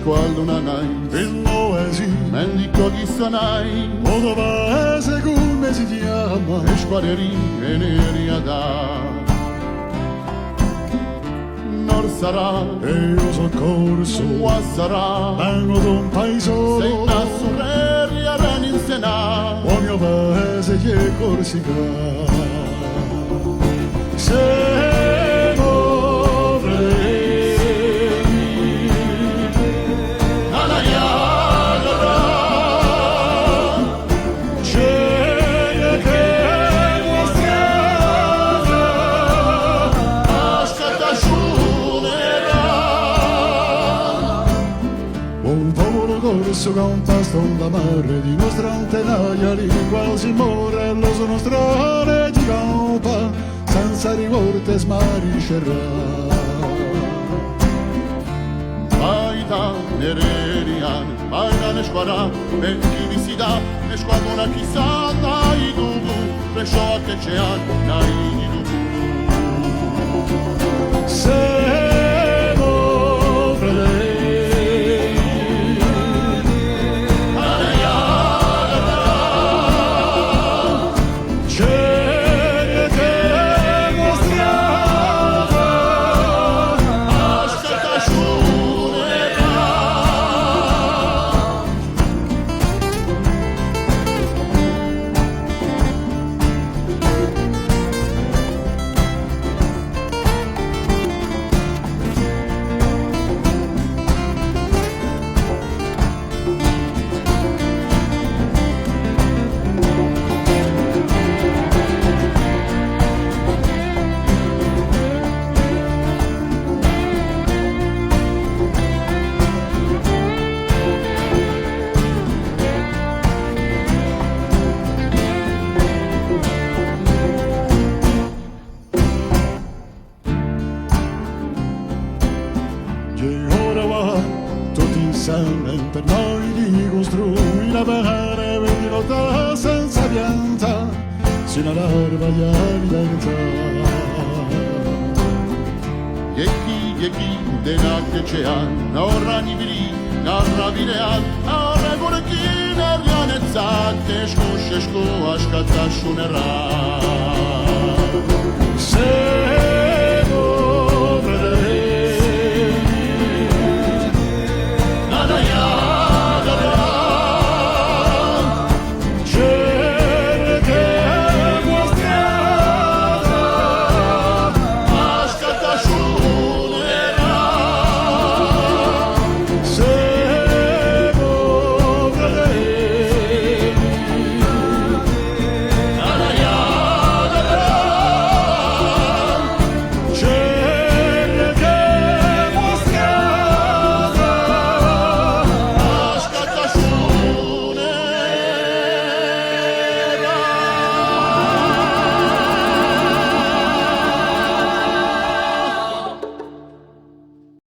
esquallonanai, Villoesi, mendico chi sanai, Odovese come si chiama, esqualeri e neri adà. Non sarà, e io soccorso, qua sarà, vengo d'un paesolo, sei una sorella ren in senà, o mio paese che è Corsica. Siamo fratelli, alla Niagara, c'è che mostrata, ascolta sciunerà. un popolo corso con taston da mare di nostra antenaia lì quasi muore lo sono strane di campa senza rivolte smariscerà. Aida nererian, aida nesquara, e chi si dà, nesquadona chissà, dai dugu, presciò che c'è dai dugu. Siamo fratelli, Alla Niagara, c'è che mostrata, ascolta sciunerà. e ora va tutti insieme per noi di costruire la bene venuta senza pianta sino all'arba di alimentà. Yeki, dena che c'è ora nibiri, narra vireal, ora gore chi nerjanetzat, esku, askata shunerà.